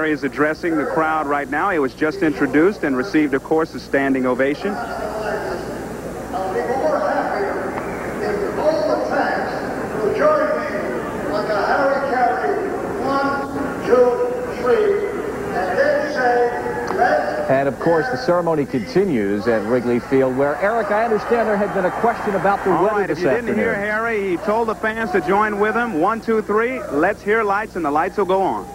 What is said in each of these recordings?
Is addressing the crowd right now. He was just introduced and received, of course, a standing ovation. I'll be more happy if all the fans will join me like a Harry Carey, 1, 2, 3, and then say, let's... And, of course, the ceremony continues at Wrigley Field, where, Eric, I understand there had been a question about the weather this afternoon. If you didn't hear Harry, he told the fans to join with him. 1, 2, 3, let's hear lights, and the lights will go on.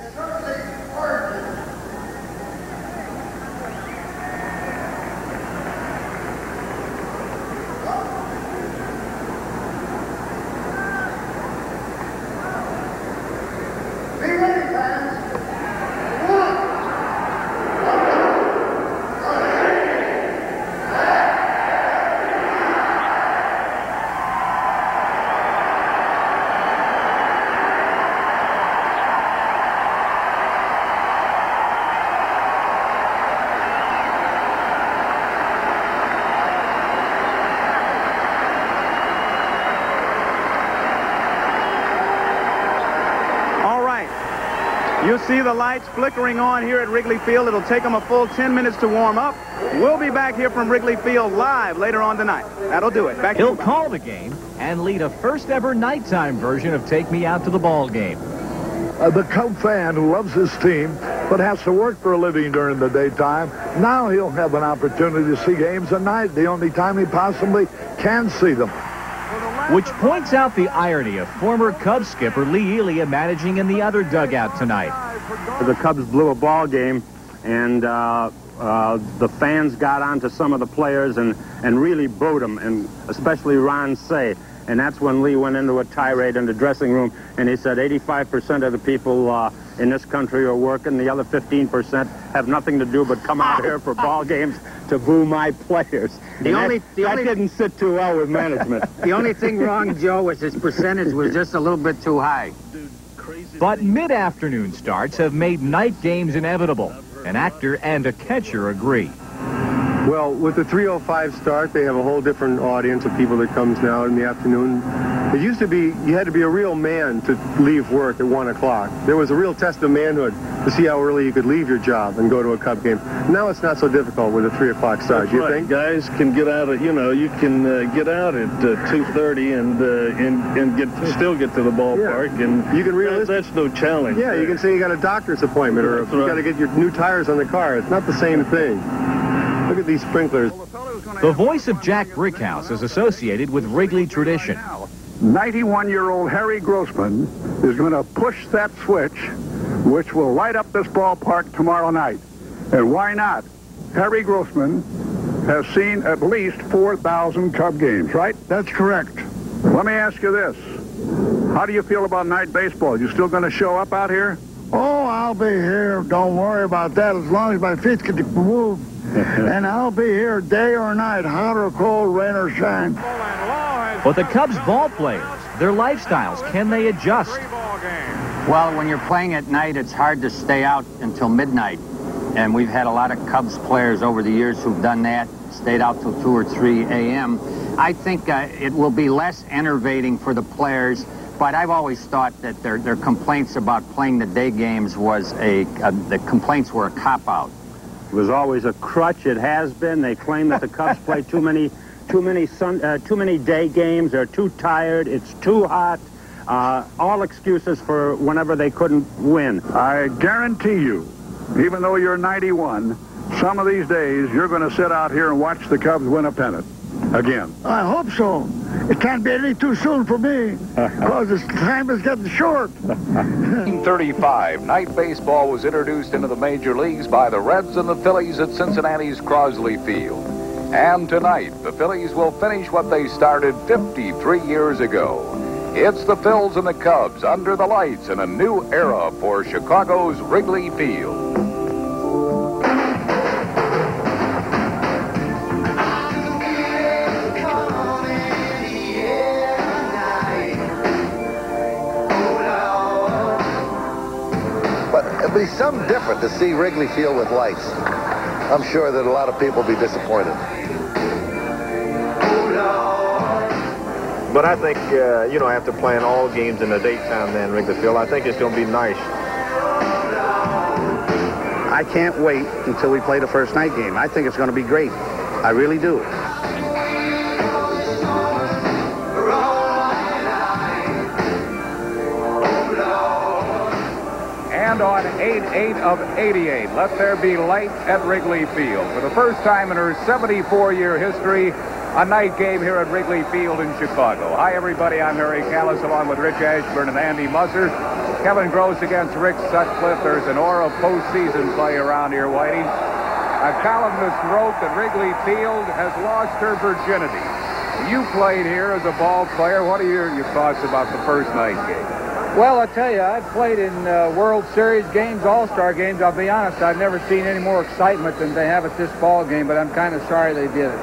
You'll see the lights flickering on here at Wrigley Field. It'll take them a full 10 minutes to warm up. We'll be back here from Wrigley Field live later on tonight. That'll do it. Back He'll call the game and lead a first-ever nighttime version of Take Me Out to the Ball Game. The Cub fan who loves his team but has to work for a living during the daytime, now he'll have an opportunity to see games at night, the only time he possibly can see them. Which points out the irony of former Cubs skipper Lee Elia managing in the other dugout tonight. The Cubs blew a ball game, and the fans got onto some of the players and really booed them, and especially Ron Say. And that's when Lee went into a tirade in the dressing room, and he said 85% of the people in this country are working. The other 15% have nothing to do but come out here for ball games to boo my players. That didn't sit too well with management. The only thing wrong, Joe, was his percentage was just a little bit too high. But mid-afternoon starts have made night games inevitable. An actor and a catcher agree. Well, with the 3:05 start, they have a whole different audience of people that comes now in the afternoon. It used to be you had to be a real man to leave work at 1 o'clock. There was a real test of manhood to see how early you could leave your job and go to a Cub game. Now it's not so difficult with a 3 o'clock start. You think? Guys can get out at, you can get out at 2:30 and still get to the ballpark, and you can that's no challenge. Yeah, you can say you got a doctor's appointment, or you got to get your new tires on the car. It's not the same thing. Look at these sprinklers. The voice of Jack Brickhouse is associated with Wrigley tradition. 91-year-old Harry Grossman is going to push that switch, which will light up this ballpark tomorrow night. And why not? Harry Grossman has seen at least 4,000 Cub games, right? That's correct. Let me ask you this. How do you feel about night baseball? You still going to show up out here? Oh, I'll be here. Don't worry about that, as long as my feet can move. And I'll be here day or night, hot or cold, rain or shine. But the Cubs ball players, their lifestyles, can they adjust? Well, when you're playing at night, it's hard to stay out until midnight. And we've had a lot of Cubs players over the years who've done that, stayed out till 2 or 3 a.m. I think it will be less enervating for the players, but I've always thought that their complaints about playing the day games was the complaints were a cop-out. It was always a crutch. It has been. They claim that the Cubs play too many day games. They're too tired. It's too hot. All excuses for whenever they couldn't win. I guarantee you, even though you're 91, some of these days you're going to sit out here and watch the Cubs win a pennant again. I hope so. It can't be any too soon for me, because the time is getting short. 1935, night baseball was introduced into the major leagues by the Reds and the Phillies at Cincinnati's Wrigley Field. And tonight, the Phillies will finish what they started 53 years ago. It's the Phils and the Cubs under the lights in a new era for Chicago's Wrigley Field. But it'll be something different to see Wrigley Field with lights. I'm sure that a lot of people will be disappointed. But I think, after playing all games in the daytime there in Wrigley Field, I think it's going to be nice. I can't wait until we play the first night game. I think it's going to be great. I really do. And on 8/8 of '88, let there be light at Wrigley Field. For the first time in her 74-year history, a night game here at Wrigley Field in Chicago. Hi, everybody. I'm Harry Callis, along with Rich Ashburn and Andy Musser. Kevin Gross against Rick Sutcliffe. There's an aura of postseason play around here, Whitey. A columnist wrote that Wrigley Field has lost her virginity. You played here as a ball player. What are your thoughts about the first night game? Well, I'll tell you, I've played in World Series games, All-Star games. I'll be honest, I've never seen any more excitement than they have at this ball game, but I'm kind of sorry they did it.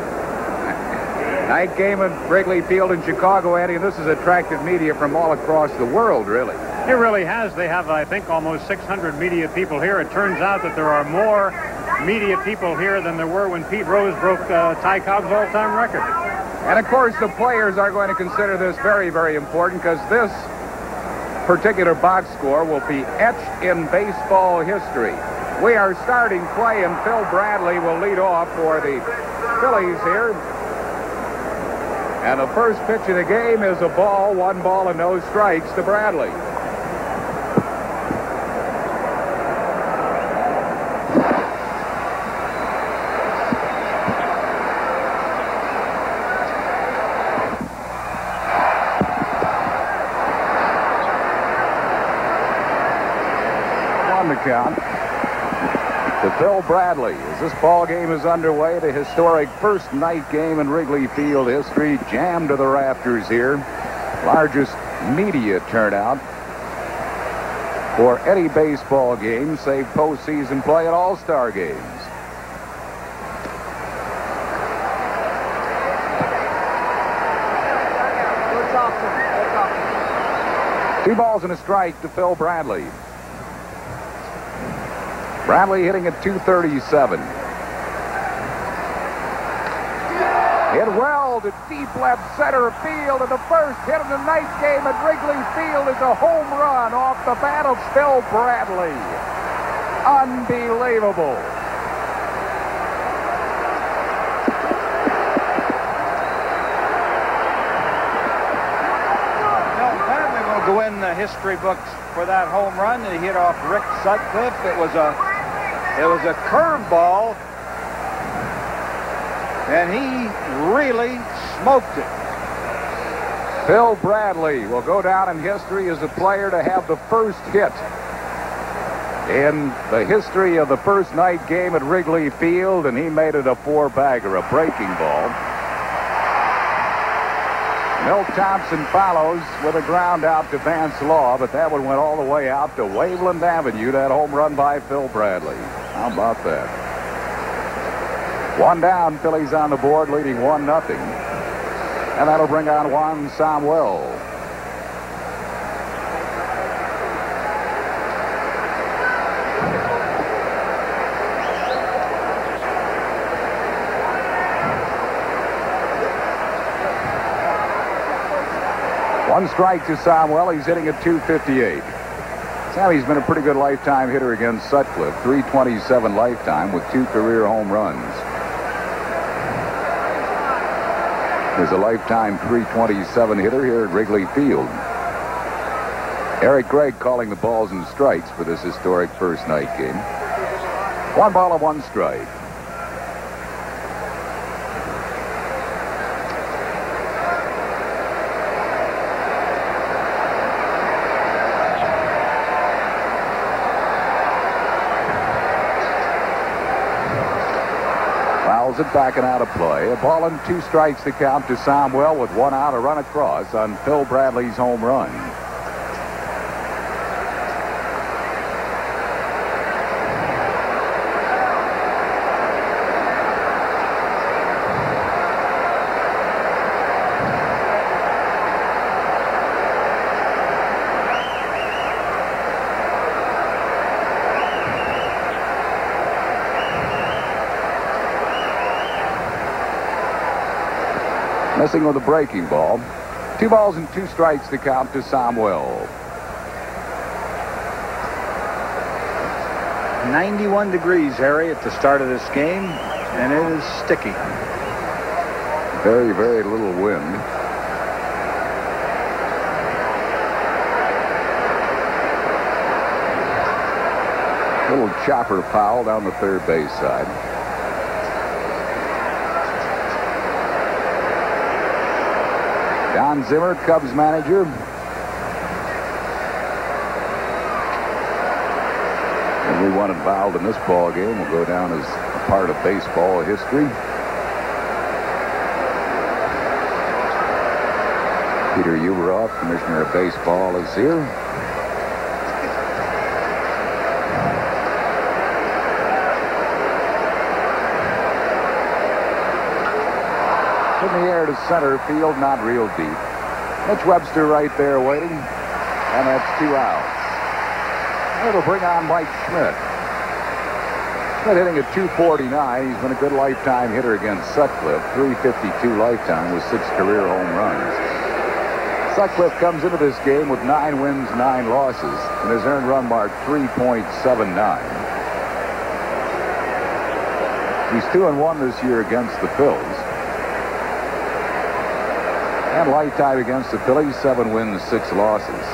Night game at Wrigley Field in Chicago, Andy, and this has attracted media from all across the world, really. It really has. They have, I think, almost 600 media people here. It turns out that there are more media people here than there were when Pete Rose broke Ty Cobb's all-time record. And, of course, the players are going to consider this very, very important because this particular box score will be etched in baseball history. We are starting play, and Phil Bradley will lead off for the Phillies here. And the first pitch of the game is a ball, 1 ball and no strikes to Bradley. On the count to Phil Bradley as this ball game is underway. The historic first night game in Wrigley Field history, jammed to the rafters here. Largest media turnout for any baseball game, save postseason play at All-Star games. Two balls and a strike to Phil Bradley. Bradley hitting at 237. Hit well to deep left center field, and the first hit of the night game at Wrigley Field is a home run off the bat of Phil Bradley. Unbelievable. Bradley will go in the history books for that home run that he hit off Rick Sutcliffe. It was a curveball, and he really smoked it. Phil Bradley will go down in history as a player to have the first hit in the history of the first night game at Wrigley Field, and he made it a 4-bagger, a breaking ball. Milt Thompson follows with a ground out to Vance Law, but that one went all the way out to Waveland Avenue, that home run by Phil Bradley. How about that? 1 down, Phillies on the board, leading 1-0. And that'll bring on Juan Samuel. One strike to Samuel. He's hitting at 258. Sammy's been a pretty good lifetime hitter against Sutcliffe. 327 lifetime with 2 career home runs. There's a lifetime 327 hitter here at Wrigley Field. Eric Gregg calling the balls and strikes for this historic first night game. 1 ball and 1 strike. It back and out of play. A ball and 2 strikes to count to Samuel with 1 out, a run across on Phil Bradley's home run. Missing with a breaking ball. 2 balls and 2 strikes to count to Samuel. 91 degrees, Harry, at the start of this game, and it is sticky. Very, very little wind. Little chopper foul down the third base side. Don Zimmer, Cubs manager. Everyone involved in this ball game will go down as a part of baseball history. Peter Uberoff, commissioner of baseball, is here. In the air to center field, not real deep. Mitch Webster right there waiting, and that's 2 outs. It'll bring on Mike Schmidt. Schmidt hitting at 249. He's been a good lifetime hitter against Sutcliffe. 352 lifetime with 6 career home runs. Sutcliffe comes into this game with 9 wins, 9 losses, and his earned run mark 3.79. He's 2-1 this year against the Phillies. And lifetime against the Phillies, 7 wins, 6 losses.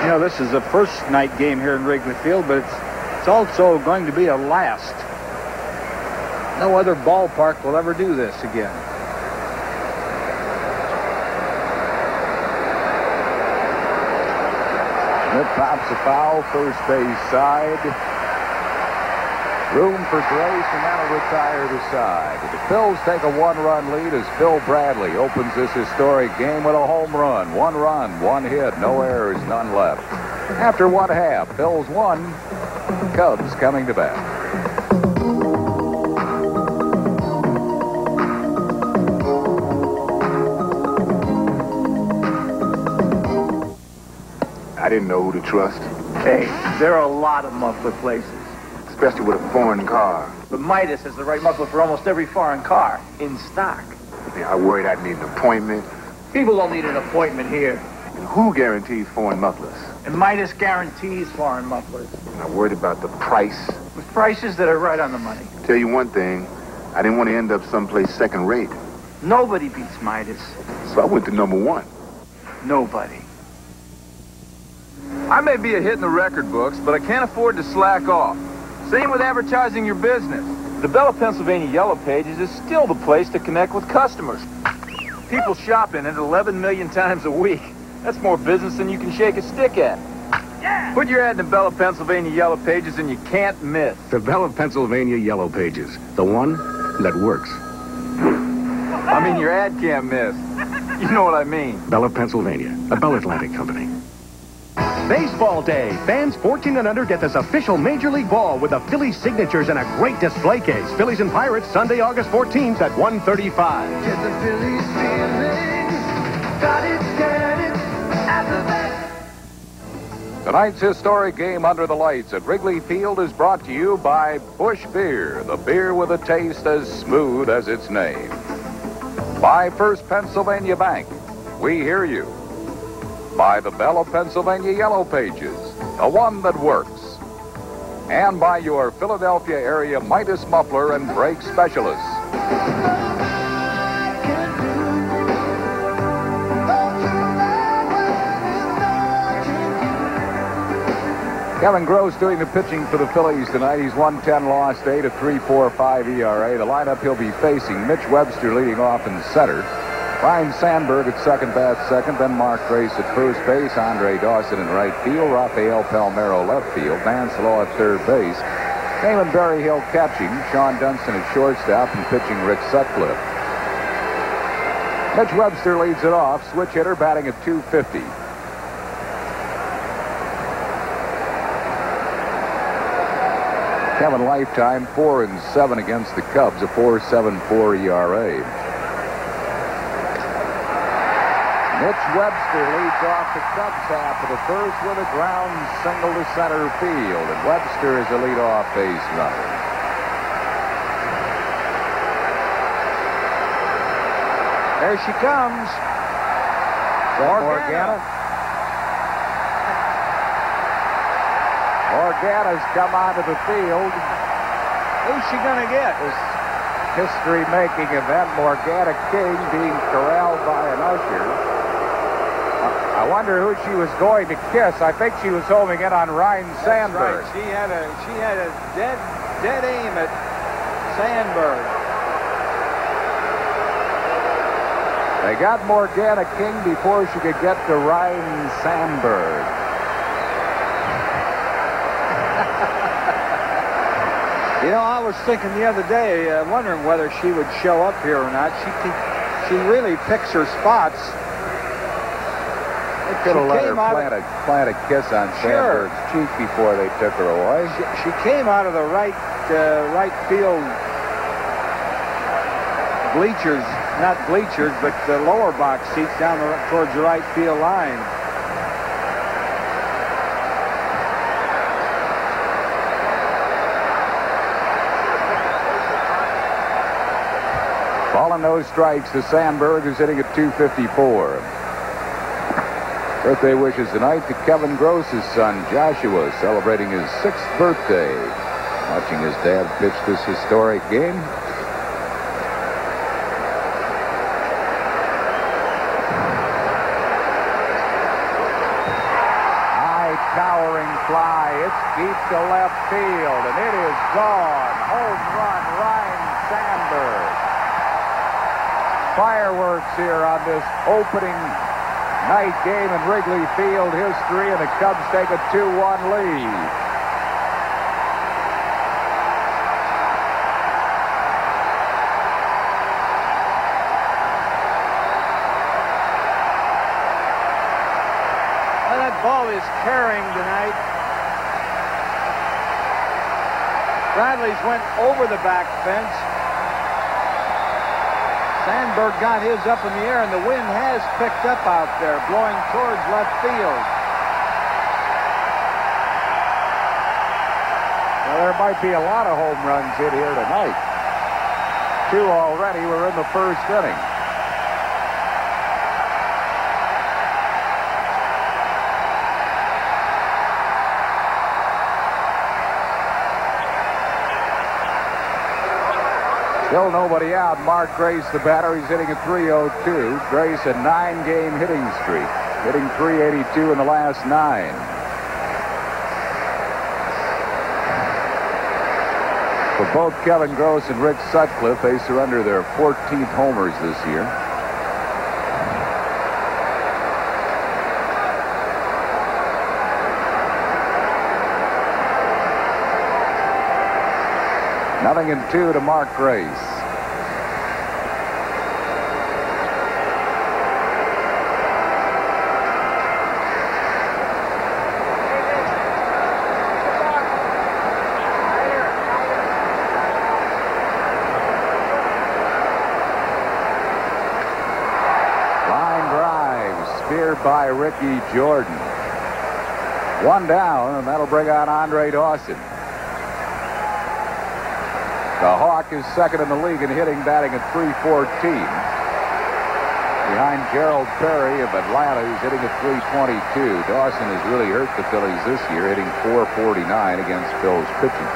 You know, this is the first night game here in Wrigley Field, but it's also going to be a last. No other ballpark will ever do this again. Schmidt pops a foul, first base side. Room for Grace, and that'll retire the side. The Phils take a 1-run lead as Phil Bradley opens this historic game with a home run. 1 run, 1 hit, no errors, none left. After 1 half, Phils 1, Cubs coming to bat. I didn't know who to trust. Hey, there are a lot of muffler places. Especially with a foreign car. But Midas has the right muffler for almost every foreign car in stock. Yeah, I worried I'd need an appointment. People don't need an appointment here. And who guarantees foreign mufflers? And Midas guarantees foreign mufflers. And I worried about the price. With prices that are right on the money. Tell you one thing, I didn't want to end up someplace second rate. Nobody beats Midas. So I went to number 1. Nobody. I may be a hit in the record books, but I can't afford to slack off. Same with advertising your business. The Bella, Pennsylvania Yellow Pages is still the place to connect with customers. People shop in it 11 million times a week. That's more business than you can shake a stick at. Yeah. Put your ad in the Bella, Pennsylvania Yellow Pages and you can't miss. The Bella, Pennsylvania Yellow Pages. The one that works. I mean, your ad can't miss. You know what I mean. Bella, Pennsylvania. A Bell Atlantic company. Baseball Day. Fans 14 and under get this official Major League Ball with the Phillies signatures and a great display case. Phillies and Pirates, Sunday, August 14th at 1:35. Get the Phillies feeling. Got it, get it, at the best. Tonight's historic game under the lights at Wrigley Field is brought to you by Busch Beer, the beer with a taste as smooth as its name. By First Pennsylvania Bank, we hear you. By the Bella, Pennsylvania Yellow Pages, the one that works. And by your Philadelphia area Midas Muffler and Brake Specialists. Kevin Gross doing the pitching for the Phillies tonight. He's 110, lost 8, a 3.45 ERA. The lineup he'll be facing: Mitch Webster leading off in center. Ryan Sandberg at second, bat second, then Mark Grace at first base, Andre Dawson in right field, Rafael Palmeiro left field, Vance Law at third base, Damon Berryhill catching, Sean Dunston at shortstop, and pitching Rick Sutcliffe. Mitch Webster leads it off, switch hitter, batting at .250. Kevin lifetime 4-7 against the Cubs, a 4.74 ERA. Mitch Webster leads off the Cubs half of the first with a ground single to center field, and Webster is a leadoff base runner. There she comes. Morgana. Morgana's come onto the field. Who's she going to get? This history-making event, Morgana King being corralled by an usher. I wonder who she was going to kiss. I think she was homing in on Ryan Sandberg. Right. She had a dead aim at Sandberg. They got Morgana King before she could get to Ryan Sandberg. You know, I was thinking the other day, wondering whether she would show up here or not. She really picks her spots. They could have let her plant a kiss on Sandberg's cheek before they took her away. She came out of the right field bleachers, not bleachers, but the lower box seats down towards the right field line. Ball and no strikes to Sandberg, who's hitting at 254. Birthday wishes tonight to Kevin Gross's son, Joshua, celebrating his 6th birthday. Watching his dad pitch this historic game. High towering fly. It's deep to left field, and it is gone. Home run, Ryan Sandberg. Fireworks here on this opening night game in Wrigley Field history, and the Cubs take a 2-1 lead. Well, that ball is carrying tonight. Bradley's went over the back fence. Sandberg got his up in the air, and the wind has picked up out there, blowing towards left field. Well, there might be a lot of home runs hit here tonight. 2 already. We're in the first inning. Still nobody out. Mark Grace, the batter, he's hitting at 302. Grace, a 9-game hitting streak, hitting 382 in the last 9. For both Kevin Gross and Rick Sutcliffe, they surrender their 14th homers this year. Nothing in 2 to Mark Grace. Line drive, speared by Ricky Jordan. 1 down, and that'll bring on Andre Dawson. The Hawk is second in the league in hitting, batting at .314. Behind Gerald Perry of Atlanta, who's hitting at .322. Dawson has really hurt the Phillies this year, hitting .449 against Phil's pitching.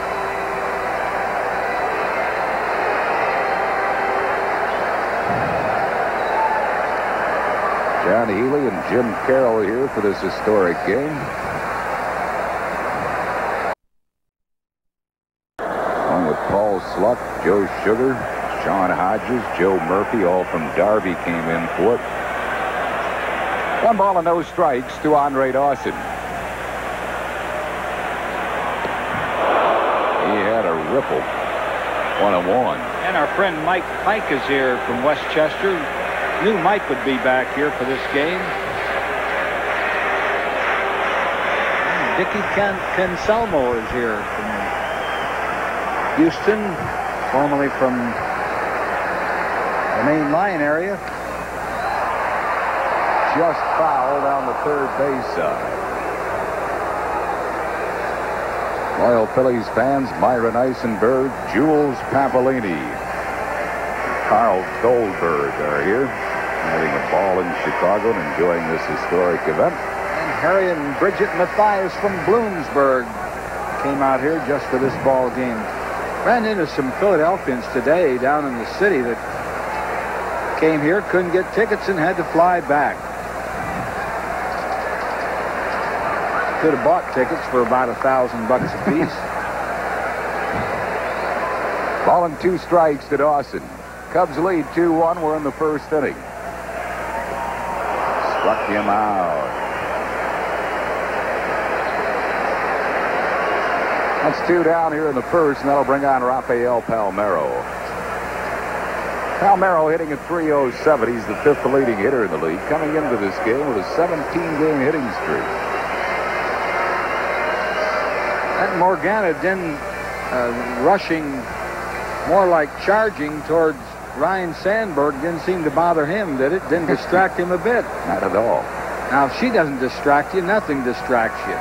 John Healy and Jim Carroll here for this historic game. Paul Sluck, Joe Sugar, Sean Hodges, Joe Murphy, all from Darby came in for it. 1 ball and no strikes to Andre Dawson. He had a ripple. 1-1. And our friend Mike Pike is here from Westchester. Knew Mike would be back here for this game. Dickie Canselmo is here from Houston, formerly from the main line area. just foul down the third base side. Loyal Phillies fans, Myron Eisenberg, Jules Papolini, Carl Goldberg are here, having a ball in Chicago and enjoying this historic event. And Harry and Bridget Mathias from Bloomsburg came out here just for this ball game. Ran into some Philadelphians today down in the city that came here, couldn't get tickets, and had to fly back. Could have bought tickets for about $1,000 a piece. Ball and 2 strikes to Dawson. Cubs lead 2-1. We're in the first inning. Struck him out. That's 2 down here in the first, and that'll bring on Rafael Palmeiro. Palmeiro hitting at .307. He's the 5th leading hitter in the league, coming into this game with a 17-game hitting streak. That Morgana didn't rushing, more like charging towards Ryan Sandberg, didn't seem to bother him, did it? Didn't distract him a bit. Not at all. Now, if she doesn't distract you, nothing distracts you.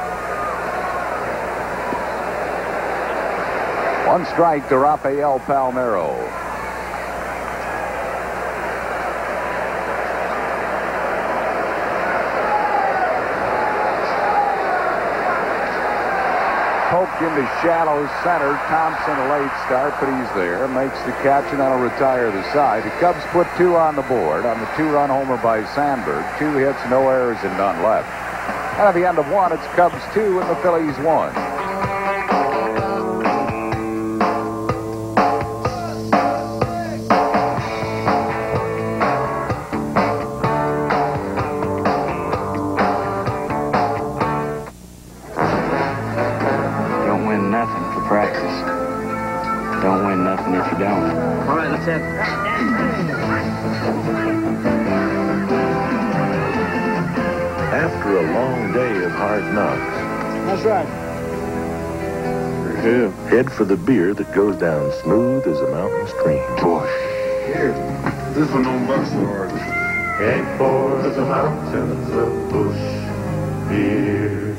1 strike to Rafael Palmeiro. Poked into shallow center. Thompson a late start, but he's there. Makes the catch, and that'll retire the side. The Cubs put 2 on the board on the 2-run homer by Sandberg. 2 hits, no errors, and none left. And at the end of 1, it's Cubs 2 and the Phillies 1. All right, let's have it. After a long day of hard knocks. That's right. Yeah. Head for the beer that goes down smooth as a mountain stream. Boy. Here, this one on Buxton. Head for the mountains of Bush beer.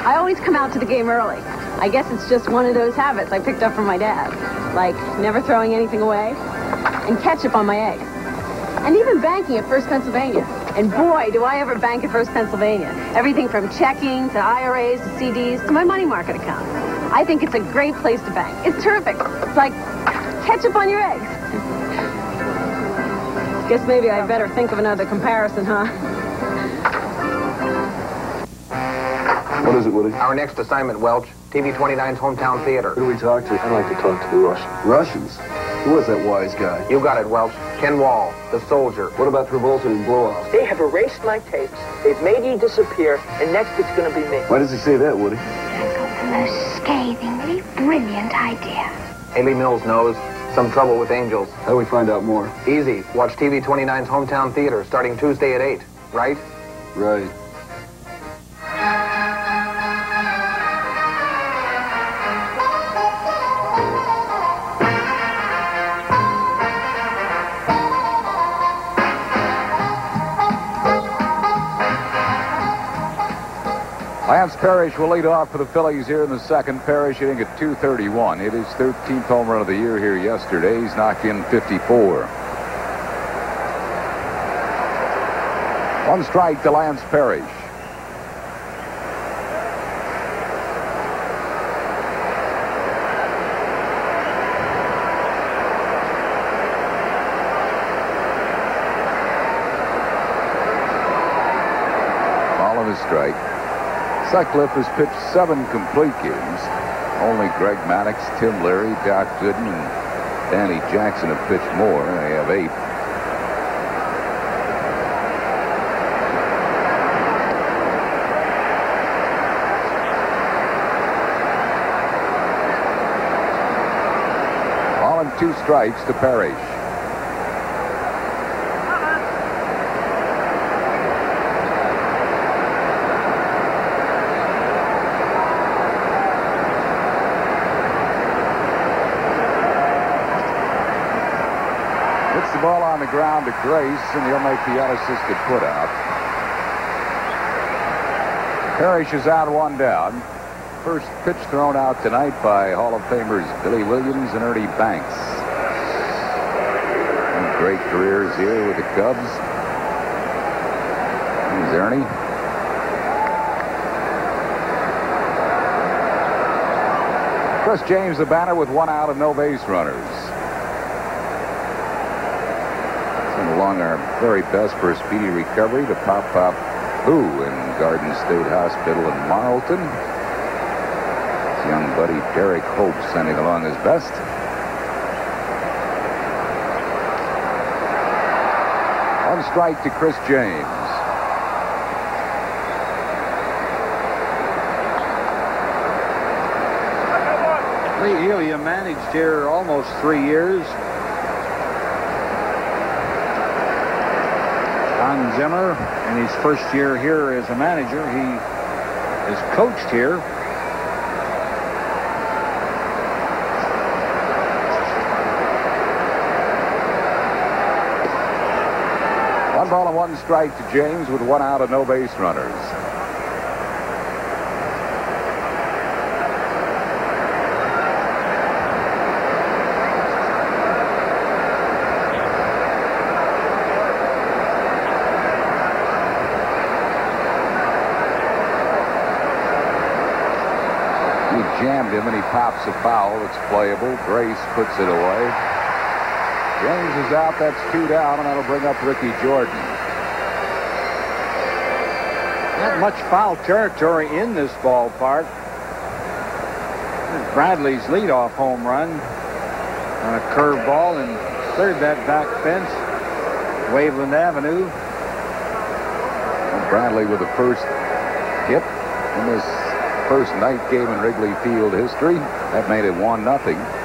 I always come out to the game early. I guess it's just one of those habits I picked up from my dad. Like never throwing anything away and ketchup on my eggs. And even banking at First Pennsylvania. And boy, do I ever bank at First Pennsylvania. Everything from checking to IRAs to CDs to my money market account. I think it's a great place to bank. It's terrific. It's like ketchup on your eggs. Guess maybe I better think of another comparison, huh? What is it, Woody? Our next assignment, Welch. TV 29's Hometown Theater. Who do we talk to? I'd like to talk to the Russians. Russians? Who was that wise guy? You got it, Welch. Ken Wall, the soldier. What about Travolta and Blowout? They have erased my tapes. They've made you disappear, and next it's going to be me. Why does he say that, Woody? I've got the most scathingly brilliant idea. Haley Mills knows. Some Trouble with Angels. How do we find out more? Easy. Watch TV 29's Hometown Theater starting Tuesday at 8. Right? Right. Lance Parrish will lead off for the Phillies here in the second. Parrish hitting at .231. Hit his 13th home run of the year here yesterday. He's knocked in 54. 1 strike to Lance Parrish. Ball and a strike. Sutcliffe has pitched 7 complete games. Only Greg Maddox, Tim Leary, Doc Gooden, and Danny Jackson have pitched more. They have 8. Ball and 2 strikes to Parrish. Hits the ball on the ground to Grace, and he'll make the unassisted putout. Parrish is out, one down. First pitch thrown out tonight by Hall of Famers Billy Williams and Ernie Banks. Great careers here with the Cubs. Here's Ernie. Chris James, the batter, with 1 out and no base runners. Send along our very best for a speedy recovery to Pop Boo in Garden State Hospital in Marlton. His young buddy Derek Hope sending along his best. One strike to Chris James. Lee Elia managed here almost 3 years. Don Zimmer, in his first year here as a manager, he is coached here. One ball and one strike to James with 1 out and no base runners. He jammed him and he pops a foul. It's playable. Grace puts it away. James is out. That's 2 down, and that'll bring up Ricky Jordan. Not much foul territory in this ballpark. This is Bradley's leadoff home run on a curveball and cleared that back fence, Waveland Avenue. And Bradley with the first hit in this first night game in Wrigley Field history. That made it 1-0.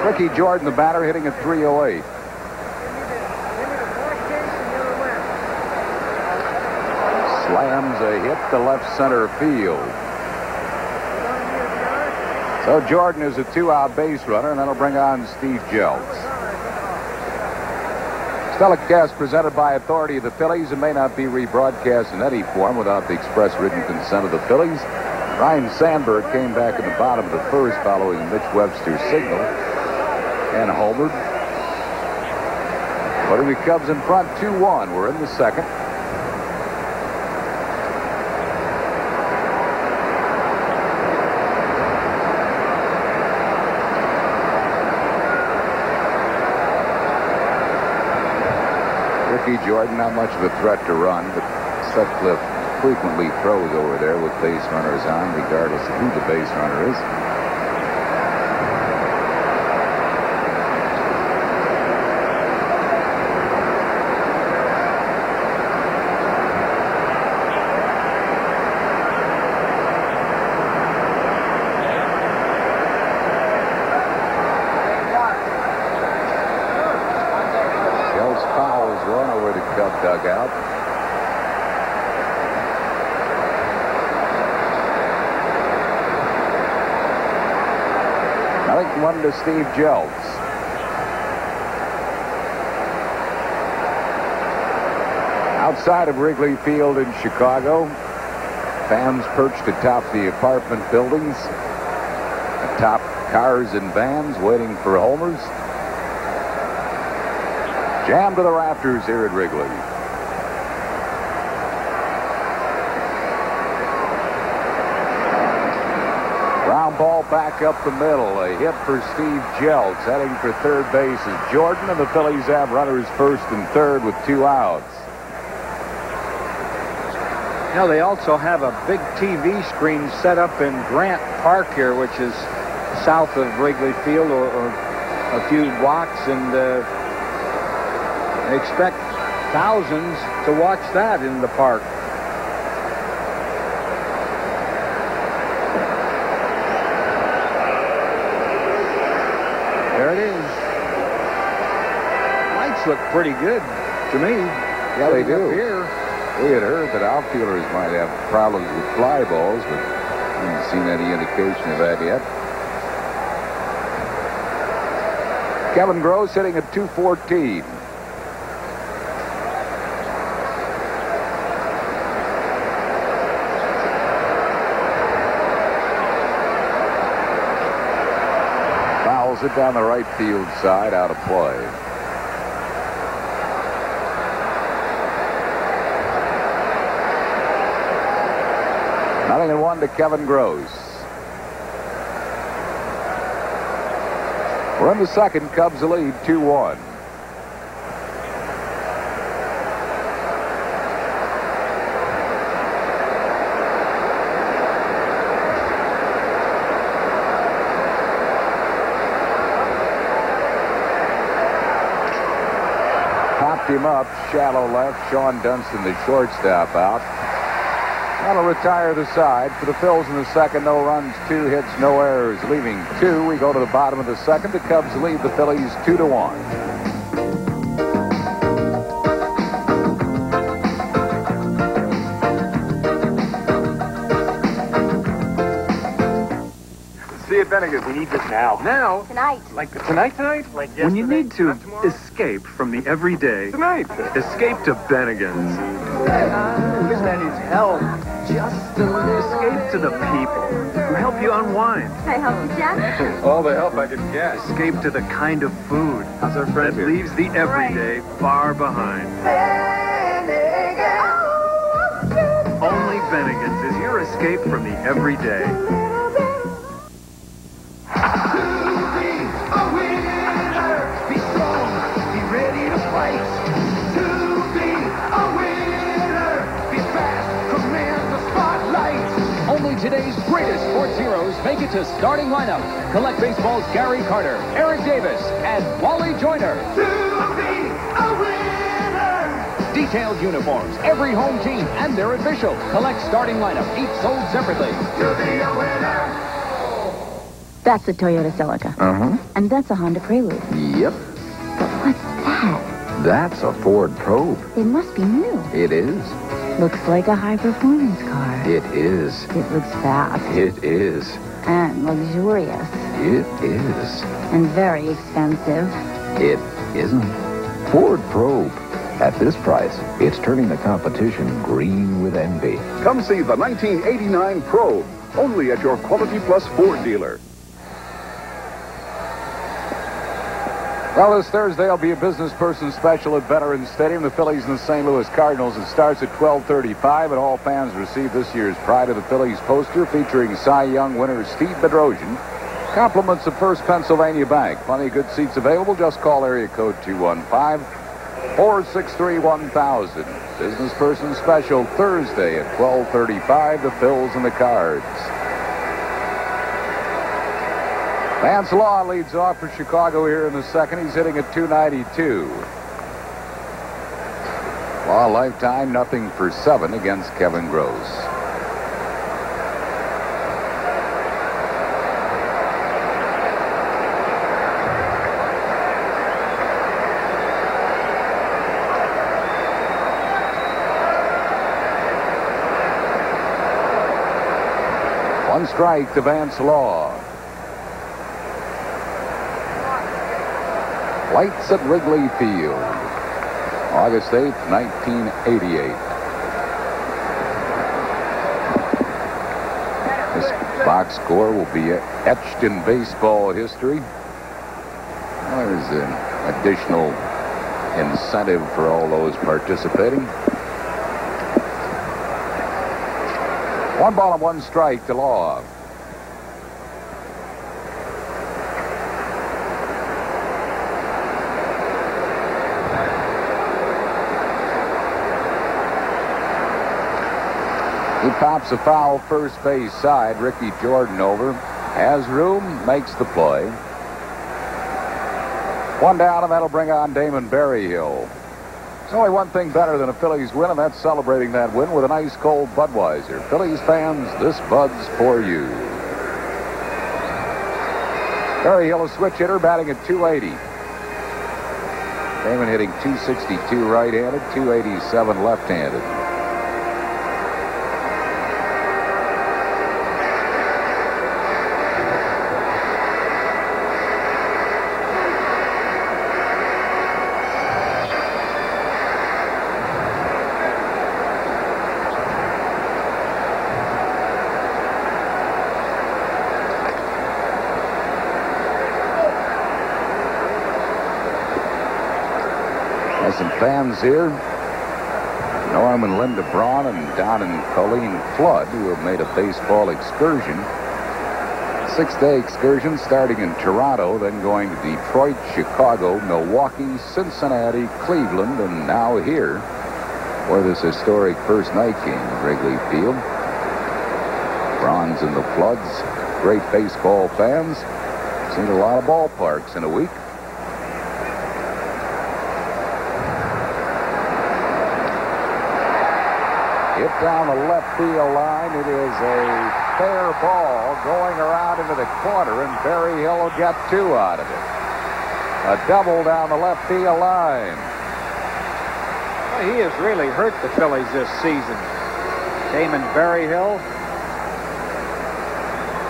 Ricky Jordan, the batter, hitting at .308. Slams a hit to left center field. So Jordan is a 2-out base runner, and that'll bring on Steve Jeltz. Telecast presented by authority of the Phillies and may not be rebroadcast in any form without the express written consent of the Phillies. Ryan Sandberg came back in the bottom of the first following Mitch Webster's signal and homered. Putting the Cubs in front 2-1. We're in the second. Ricky Jordan, not much of a threat to run, but Sutcliffe frequently throws over there with base runners on, regardless of who the base runner is. Dugout. I think 1 to Steve Jeltz. Outside of Wrigley Field in Chicago, fans perched atop the apartment buildings, atop cars and vans waiting for homers. Jammed to the rafters here at Wrigley. Ground ball back up the middle. A hit for Steve Jeltz, heading for third base is Jordan, and the Phillies have runners first and third with 2 outs. Now they also have a big TV screen set up in Grant Park here, which is south of Wrigley Field or a few blocks, and they expect thousands to watch that in the park. There it is. Lights look pretty good to me. Yeah, they do. Here. We had heard that outfielders might have problems with fly balls, but we haven't seen any indication of that yet. Kevin Gross hitting at .214. Fouls it down the right field side, out of play. Nothing and 1 to Kevin Gross. We're in the second. Cubs lead 2-1. Popped him up, shallow left. Sean Dunston, the shortstop, out. That'll retire the side for the Phils in the second. No runs, 2 hits, no errors, leaving 2. We go to the bottom of the second. The Cubs lead the Phillies 2-1. See it, Bennigan. We need this now. Now? Tonight. Like tonight? Like yesterday? When you need to escape from the everyday. Tonight. Escape to Bennigan's. This man needs help. Just escape to the people who help you unwind. Can I help you, Jack? All the help I can get. Escape to the kind of food How's our friend that here? leaves the everyday far behind. Only Bennigan's is your escape from the everyday. Today's greatest sports heroes make it to starting lineup. Collect baseball's Gary Carter, Eric Davis, and Wally Joyner. To be a winner. Detailed uniforms, every home team, and their official. Collect starting lineup, each sold separately. To be a winner. That's the Toyota Celica. Uh-huh. And that's a Honda Prelude. Yep. But what's that? That's a Ford Probe. It must be new. It is. Looks like a high-performance car. It is. It looks fast. It is. And luxurious. It is. And very expensive. It isn't. Ford Probe. At this price, it's turning the competition green with envy. Come see the 1989 Probe, only at your Quality Plus Ford dealer. Well, this Thursday will be a business person special at Veterans Stadium. The Phillies and the St. Louis Cardinals. It starts at 12:35, and all fans receive this year's Pride of the Phillies poster featuring Cy Young winner Steve Bedrosian. Compliments of First Pennsylvania Bank. Plenty of good seats available. Just call area code 215-463-1000. Business person special Thursday at 12:35. The Phils and the Cards. Vance Law leads off for Chicago here in the second. He's hitting at .292. Law lifetime, nothing for 7 against Kevin Gross. One strike to Vance Law. Lights at Wrigley Field, August 8th, 1988. This box score will be etched in baseball history. Well, there's an additional incentive for all those participating. 1 ball and 1 strike to Law. He pops a foul first base side. Ricky Jordan over. Has room, makes the play. 1 down, and that'll bring on Damon Berryhill. There's only one thing better than a Phillies win, and that's celebrating that win with an ice cold Budweiser. Phillies fans, this Bud's for you. Berryhill, a switch hitter, batting at .280. Damon hitting .262 right-handed, .287 left-handed. some fans here. Norm and Linda Braun and Don and Colleen Flood, who have made a baseball excursion. 6-day excursion starting in Toronto, then going to Detroit, Chicago, Milwaukee, Cincinnati, Cleveland, and now here for this historic first night game at Wrigley Field. Brauns and the Floods, great baseball fans. Seen a lot of ballparks in a week. Hit down the left field line. It is a fair ball going around into the corner, and Barry Hill will get 2 out of it. A double down the left field line. Well, he has really hurt the Phillies this season. Damon Berryhill.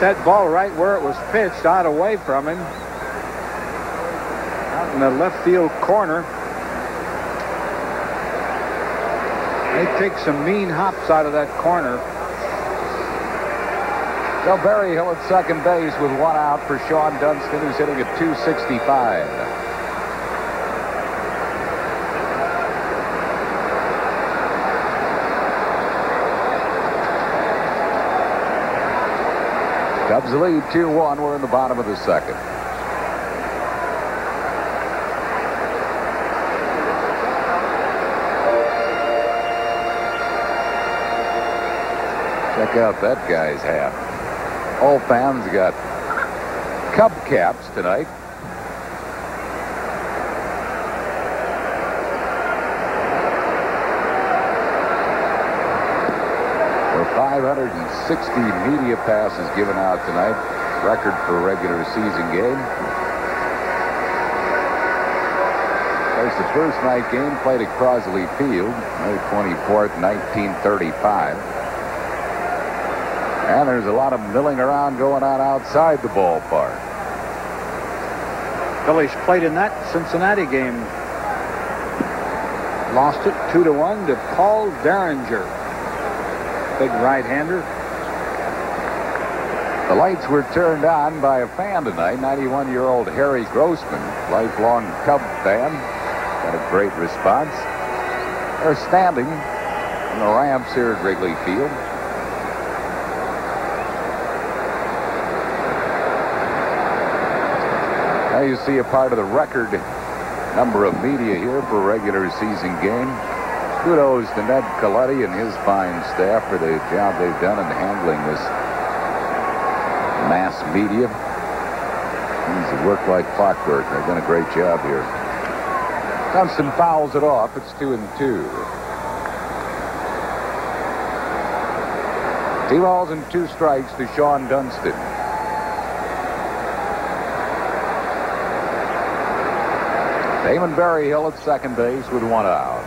That ball right where it was pitched, out away from him. Out in the left field corner. They take some mean hops out of that corner. So Berryhill at second base with 1 out for Sean Dunston, who's hitting at .265. Cubs lead 2-1. We're in the bottom of the second. Check out that guy's hat. All fans got Cub caps tonight. There are 560 media passes given out tonight. Record for a regular season game. There's the first night game played at Wrigley Field, May 24th, 1935. And there's a lot of milling around going on outside the ballpark. Phillies played in that Cincinnati game. Lost it 2-1 to Paul Derringer. Big right-hander. The lights were turned on by a fan tonight, 91-year-old Harry Grossman, lifelong Cub fan. Got a great response. They're standing in the ramps here at Wrigley Field. Now you see a part of the record number of media here for a regular season game. Kudos to Ned Colletti and his fine staff for the job they've done in handling this mass media. These work like clockwork. They've done a great job here. Dunston fouls it off. It's 2-2. 2 balls and 2 strikes to Sean Dunston. Damon Berryhill at second base with 1 out.